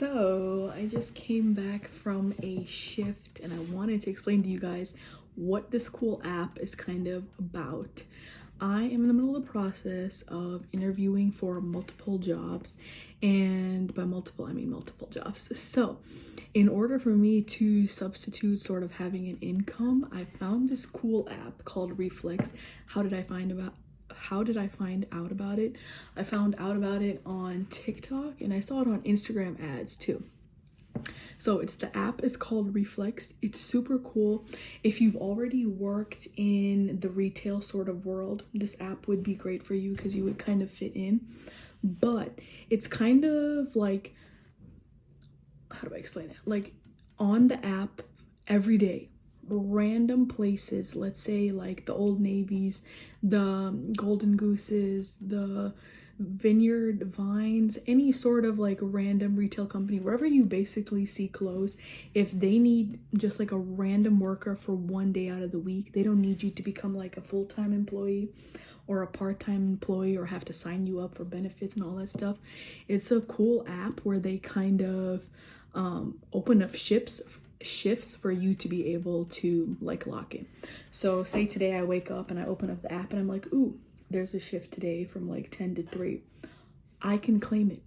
So I just came back from a shift and I wanted to explain to you guys what this cool app is kind of about. I am in the middle of the process of interviewing for multiple jobs, and by multiple I mean multiple jobs. So in order for me to substitute sort of having an income, I found this cool app called Reflex. How did I find out about it? I found out about it on TikTok and I saw it on Instagram ads too. So the app is called Reflex. It's super cool. If you've already worked in the retail sort of world, this app would be great for you because you would kind of fit in. But it's kind of like, how do I explain it? Like on the app every day, random places, let's say like the Old Navies, the Golden Gooses, the Vineyard Vines, any sort of like random retail company, wherever you basically see clothes, if they need just like a random worker for one day out of the week, they don't need you to become like a full-time employee or a part-time employee or have to sign you up for benefits and all that stuff. It's a cool app where they kind of open up shifts for you to be able to like lock in. So say today I wake up and I open up the app and I'm like, ooh, there's a shift today from like 10 to 3. I can claim it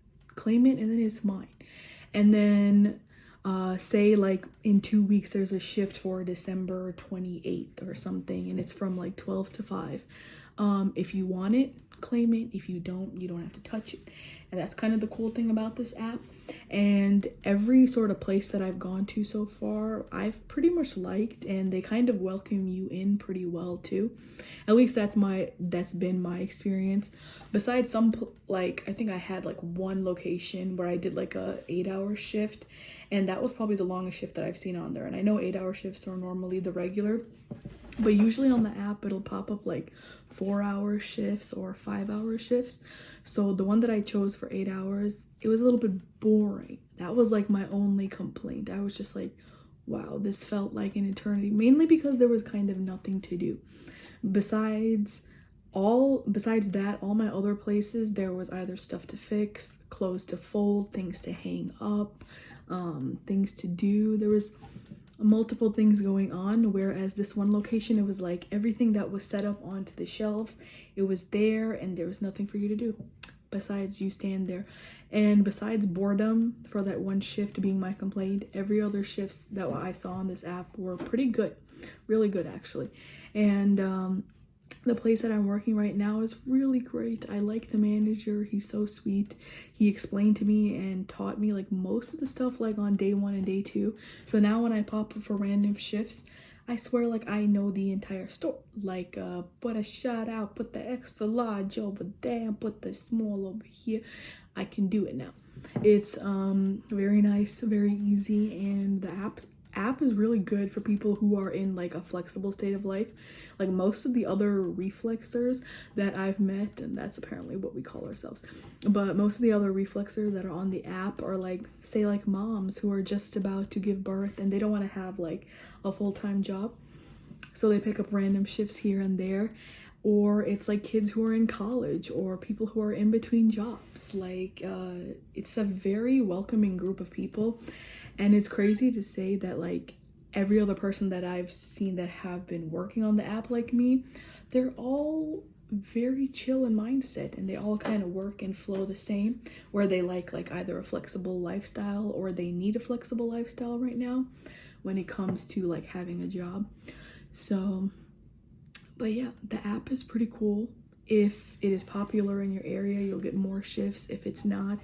and then it's mine. And then say like in 2 weeks there's a shift for December 28th or something and it's from like 12 to 5. If you want it, claim it. If you don't have to touch it. And that's kind of the cool thing about this app. And every sort of place that I've gone to so far, I've pretty much liked, and they kind of welcome you in pretty well too. At least that's been my experience. Besides some, like I think I had like one location where I did like a 8-hour shift, and that was probably the longest shift that I've seen on there. And I know 8-hour shifts are normally the regular, but usually on the app it'll pop up like 4-hour shifts or 5-hour shifts. So the one that I chose for 8 hours, it was a little bit boring. That was like my only complaint. I was just like, wow, this felt like an eternity, mainly because there was kind of nothing to do. Besides that, all my other places, there was either stuff to fix, clothes to fold, things to hang up, things to do. There was multiple things going on, whereas this one location, it was like everything that was set up onto the shelves, it was there and there was nothing for you to do besides you stand there. And besides boredom for that one shift being my complaint, every other shifts that I saw on this app were pretty good, really good actually. And the place that I'm working right now is really great. I like the manager. He's so sweet. He explained to me and taught me like most of the stuff like on day 1 and day 2. So now when I pop up for random shifts, I swear like I know the entire store. Like put a shout out, put the extra large over there, put the small over here. I can do it now. It's very nice, very easy, and the app is really good for people who are in like a flexible state of life. Like most of the other reflexers that I've met, and that's apparently what we call ourselves, but most of the other reflexers that are on the app are like, say like moms who are just about to give birth and they don't want to have like a full-time job, so they pick up random shifts here and there. Or it's like kids who are in college or people who are in between jobs. Like it's a very welcoming group of people. And it's crazy to say that like every other person that I've seen that have been working on the app like me, they're all very chill in mindset and they all kind of work and flow the same, where they like either a flexible lifestyle or they need a flexible lifestyle right now when it comes to like having a job. So, but yeah, the app is pretty cool. If it is popular in your area, you'll get more shifts. If it's not,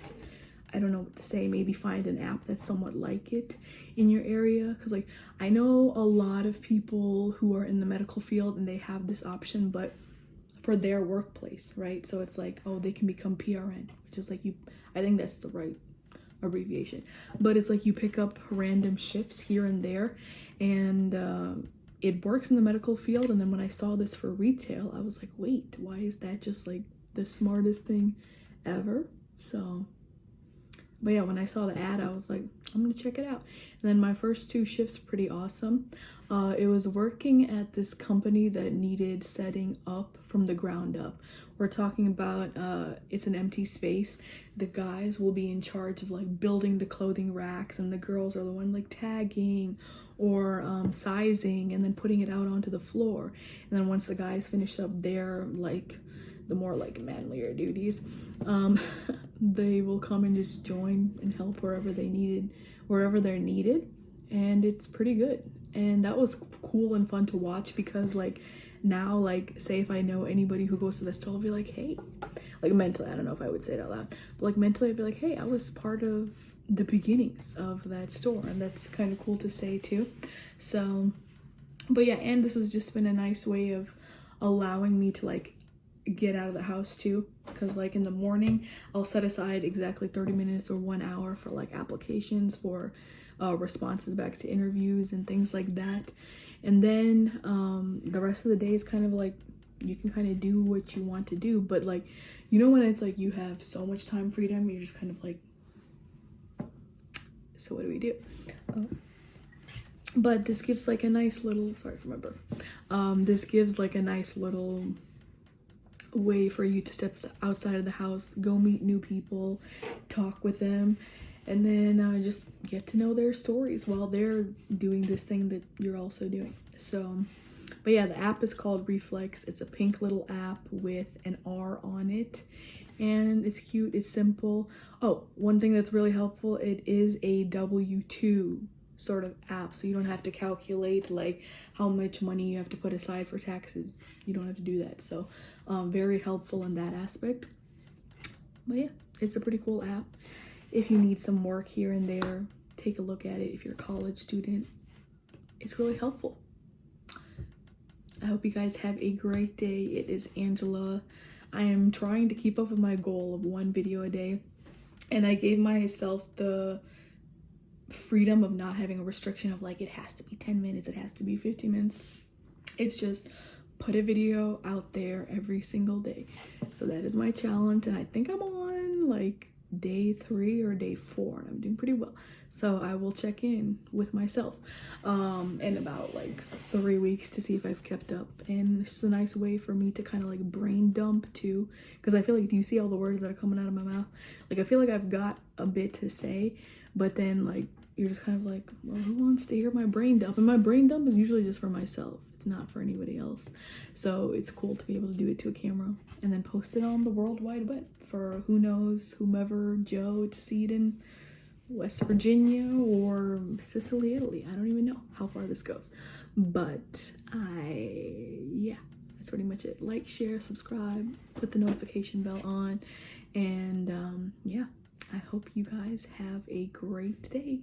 I don't know what to say. Maybe find an app that's somewhat like it in your area. Because like I know a lot of people who are in the medical field and they have this option, but for their workplace, right? So it's like, oh, they can become PRN, which is like I think that's the right abbreviation. But it's like you pick up random shifts here and there, and it works in the medical field. And then when I saw this for retail, I was like, wait, why is that just like the smartest thing ever? So But yeah, when I saw the ad, I was like, I'm gonna check it out. And then my first 2 shifts pretty awesome. It was working at this company that needed setting up from the ground up. We're talking about it's an empty space. The guys will be in charge of like building the clothing racks, and the girls are the one like tagging or sizing and then putting it out onto the floor. And then once the guys finish up their like the more like manlier duties, they will come and just join and help wherever they're needed. And it's pretty good. And that was cool and fun to watch, because like now, like say if I know anybody who goes to the store, I'll be like, hey, like mentally, I don't know if I would say it out loud, but like mentally I'd be like, hey, I was part of the beginnings of that store. And that's kind of cool to say too. So but yeah, and this has just been a nice way of allowing me to like get out of the house too, because like in the morning I'll set aside exactly 30 minutes or 1 hour for like applications for responses back to interviews and things like that. And then the rest of the day is kind of like you can kind of do what you want to do, but like, you know, when it's like you have so much time freedom, you're just kind of like, so what do we do? But this gives like a nice little, sorry for my burp, this gives like a nice little way for you to step outside of the house, go meet new people, talk with them, and then just get to know their stories while they're doing this thing that you're also doing. So but yeah, the app is called Reflex. It's a pink little app with an R on it, and it's cute, it's simple. Oh, one thing that's really helpful, it is a W-2 sort of app, so you don't have to calculate like how much money you have to put aside for taxes. You don't have to do that. So very helpful in that aspect. But yeah, it's a pretty cool app. If you need some work here and there, take a look at it. If you're a college student, it's really helpful. I hope you guys have a great day. It is Angela. I am trying to keep up with my goal of 1 video a day, and I gave myself the freedom of not having a restriction of like it has to be 10 minutes, it has to be 15 minutes. It's just put a video out there every single day. So that is my challenge, and I think I'm on like day 3 or day 4, and I'm doing pretty well. So I will check in with myself in about like 3 weeks to see if I've kept up. And it's a nice way for me to kind of like brain dump too, because I feel like, do you see all the words that are coming out of my mouth? Like I feel like I've got a bit to say, but then like you're just kind of like, well, who wants to hear my brain dump? And my brain dump is usually just for myself. It's not for anybody else. So it's cool to be able to do it to a camera and then post it on the World Wide Web for who knows, whomever, Joe, to see it in West Virginia or Sicily, Italy. I don't even know how far this goes. But yeah, that's pretty much it. Like, share, subscribe, put the notification bell on. And yeah, I hope you guys have a great day.